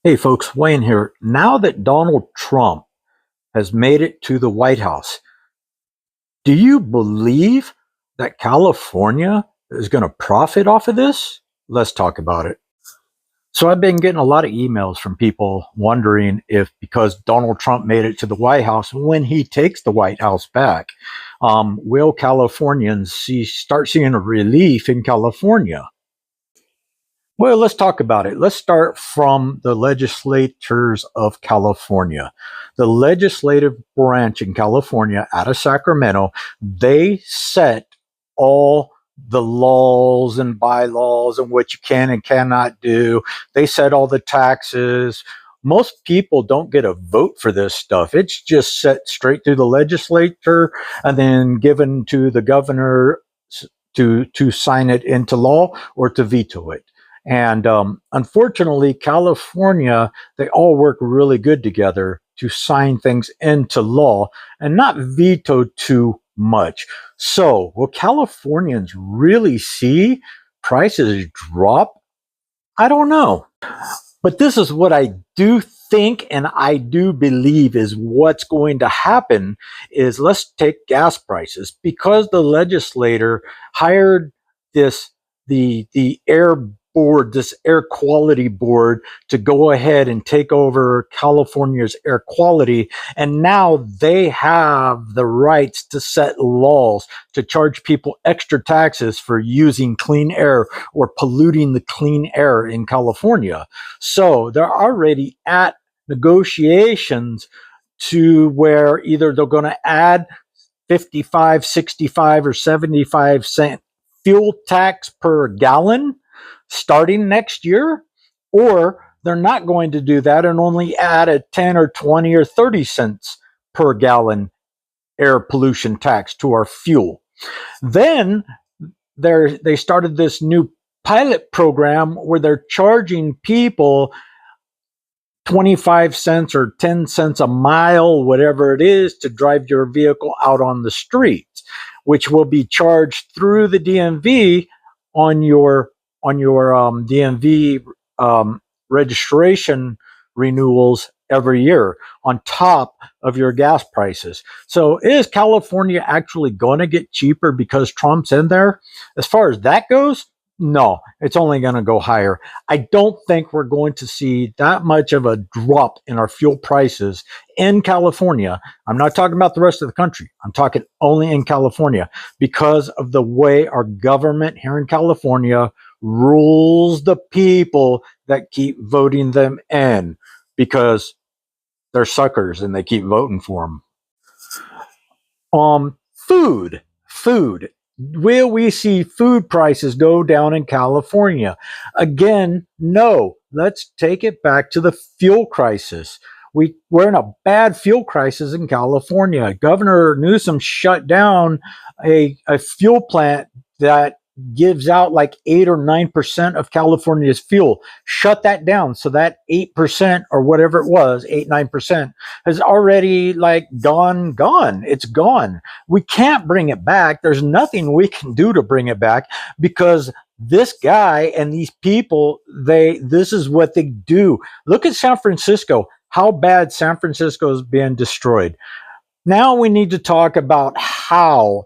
Hey folks, Wayne here. Now that Donald Trump has made it to the White House, do you believe that California is going to profit off of this? Let's talk about it. So, I've been getting a lot of emails from people wondering if because Donald Trump made it to the White House, when he takes the White House back, will Californians start seeing a relief in California? Well, let's talk about it. Let's start from the legislatures of California. The legislative branch in California out of Sacramento, they set all the laws and bylaws and what you can and cannot do. They set all the taxes. Most people don't get a vote for this stuff. It's just set straight through the legislature and then given to the governor to sign it into law or to veto it. And unfortunately, California, they all work really good together to sign things into law and not veto too much. So, will Californians really see prices drop? I don't know. But this is what I do think and I do believe is what's going to happen is let's take gas prices because the legislator hired the air board, this air quality board to go ahead and take over California's air quality. And now they have the rights to set laws to charge people extra taxes for using clean air or polluting the clean air in California. So they're already at negotiations to where either they're going to add 55, 65, or 75 cent fuel tax per gallon starting next year, or they're not going to do that and only add a 10 or 20 or 30 cents per gallon air pollution tax to our fuel. Then they started this new pilot program where they're charging people 25 cents or 10 cents a mile, whatever it is, to drive your vehicle out on the streets, which will be charged through the DMV on your DMV registration renewals every year on top of your gas prices. So is California actually going to get cheaper because Trump's in there? As far as that goes, no, it's only going to go higher. I don't think we're going to see that much of a drop in our fuel prices in California. I'm not talking about the rest of the country. I'm talking only in California because of the way our government here in California rules the people that keep voting them in because they're suckers and they keep voting for them. Food. Will we see food prices go down in California? Again, no. Let's take it back to the fuel crisis. We're in a bad fuel crisis in California. Governor Newsom shut down a fuel plant that gives out like 8 or 9% of California's fuel. Shut that down. So that 8% or whatever it was, 8, 9% has already like gone. It's gone. We can't bring it back. There's nothing we can do to bring it back because this guy and these people, this is what they do. Look at San Francisco, how bad San Francisco has been destroyed. Now we need to talk about how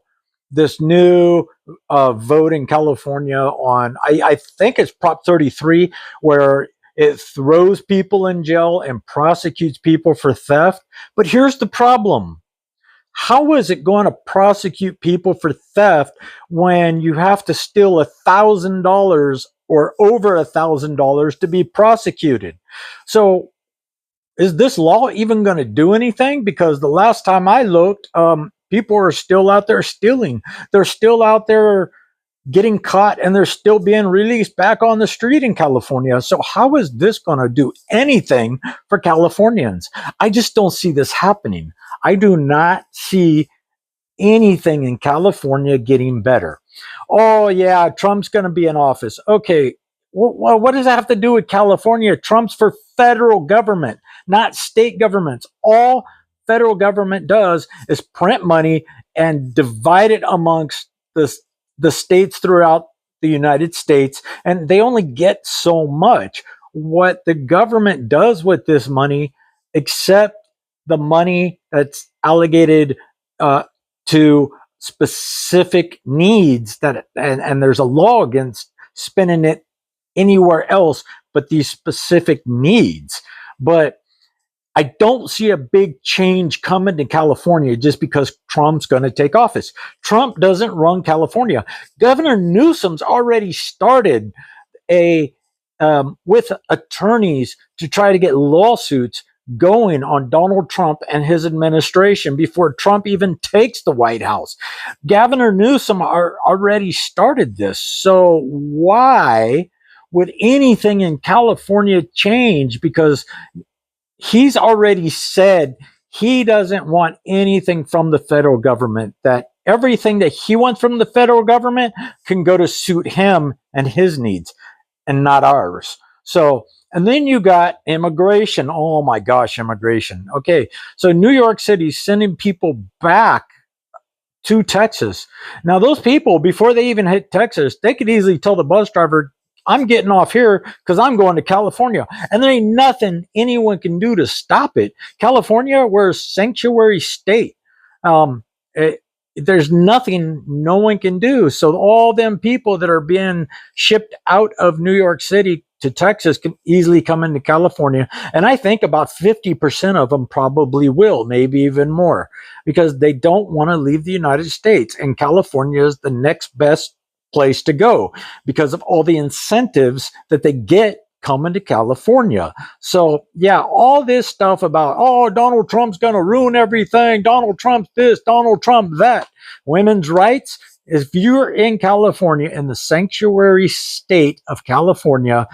this new vote in California on, I think it's Prop 33, where it throws people in jail and prosecutes people for theft. But here's the problem. How is it going to prosecute people for theft when you have to steal $1,000 or over $1,000 to be prosecuted? So is this law even going to do anything? Because the last time I looked, people are still out there stealing. They're still out there getting caught and they're still being released back on the street in California. So how is this going to do anything for Californians? I just don't see this happening. I do not see anything in California getting better. Oh yeah, Trump's going to be in office. Okay, well, what does that have to do with California? Trump's for federal government, not state governments. All federal government does is print money and divide it amongst the states throughout the United States, and they only get so much. what the government does with this money, except the money that's allocated to specific needs and there's a law against spending it anywhere else but these specific needs. But I don't see a big change coming to California just because Trump's going to take office. Trump doesn't run California. Governor Newsom's already started a with attorneys to try to get lawsuits going on Donald Trump and his administration before Trump even takes the White House. Governor Newsom already started this. So why would anything in California change? Because he's already said he doesn't want anything from the federal government, that everything that he wants from the federal government can go to suit him and his needs and not ours. So, and then you got immigration. Oh my gosh, immigration. Okay, so New York City's sending people back to Texas. Now, those people, before they even hit Texas, they could easily tell the bus driver, I'm getting off here because I'm going to California. And there ain't nothing anyone can do to stop it. California, we're a sanctuary state. There's nothing no one can do. So all them people that are being shipped out of New York City to Texas can easily come into California. And I think about 50% of them probably will, maybe even more, because they don't want to leave the United States. And California is the next best place to go because of all the incentives that they get coming to California. So yeah, all this stuff about, oh, Donald Trump's going to ruin everything. Donald Trump's this, Donald Trump that. Women's rights. If you're in California, in the sanctuary state of California,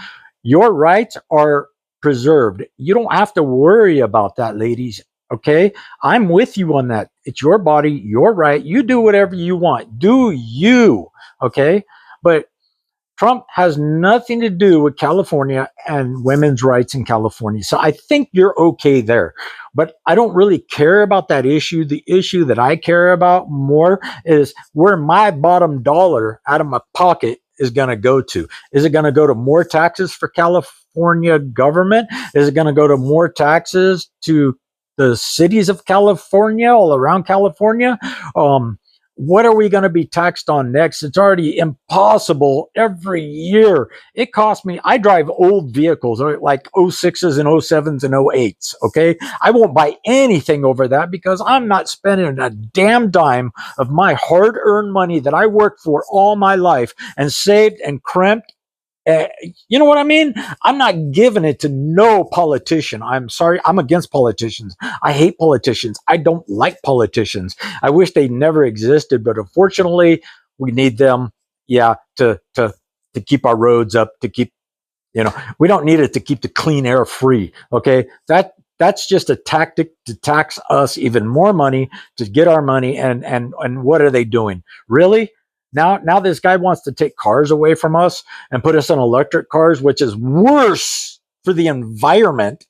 your rights are preserved. You don't have to worry about that, ladies. Okay, I'm with you on that. It's your body, your right. You do whatever you want. Do you? Okay, but Trump has nothing to do with California and women's rights in California. So I think you're okay there. But I don't really care about that issue. The issue that I care about more is where my bottom dollar out of my pocket is going to go to. Is it going to go to more taxes for California government? Is it going to go to more taxes to the cities of California, all around California? What are we going to be taxed on next? It's already impossible every year. It costs me, I drive old vehicles like 06s and 07s and 08s. Okay. I won't buy anything over that because I'm not spending a damn dime of my hard earned money that I worked for all my life and saved and crimped. You know what I mean? I'm not giving it to no politician. I'm sorry. I'm against politicians. I hate politicians. I don't like politicians. I wish they never existed, but unfortunately, we need them. Yeah, to keep our roads up, to keep, we don't need it to keep the clean air free. Okay, that's just a tactic to tax us even more money to get our money. And what are they doing? Really? Now this guy wants to take cars away from us and put us in electric cars, which is worse for the environment.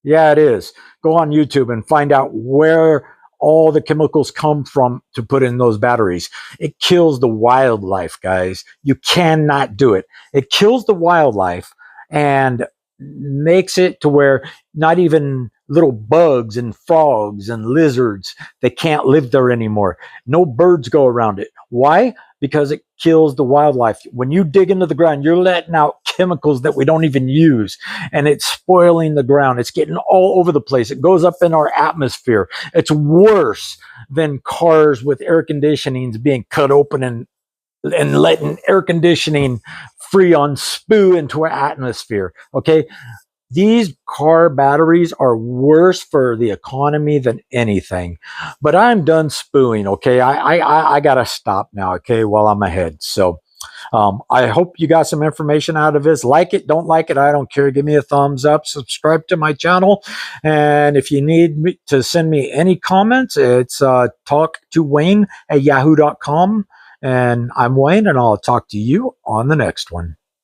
Yeah, it is. Go on YouTube and find out where all the chemicals come from to put in those batteries. It kills the wildlife, guys. You cannot do it. It kills the wildlife and makes it to where not even little bugs and frogs and lizards, they can't live there anymore. No birds go around it. Why? Because it kills the wildlife. When you dig into the ground, you're letting out chemicals that we don't even use, and it's spoiling the ground. It's getting all over the place. It goes up in our atmosphere. It's worse than cars with air conditionings being cut open and letting air conditioning freon spew into our atmosphere. Okay. These car batteries are worse for the economy than anything. But I'm done spewing, okay? I got to stop now, okay, while I'm ahead. So I hope you got some information out of this. Like it, don't like it, I don't care. Give me a thumbs up, subscribe to my channel. And if you need me to send me any comments, it's talktowayne@yahoo.com. And I'm Wayne, and I'll talk to you on the next one.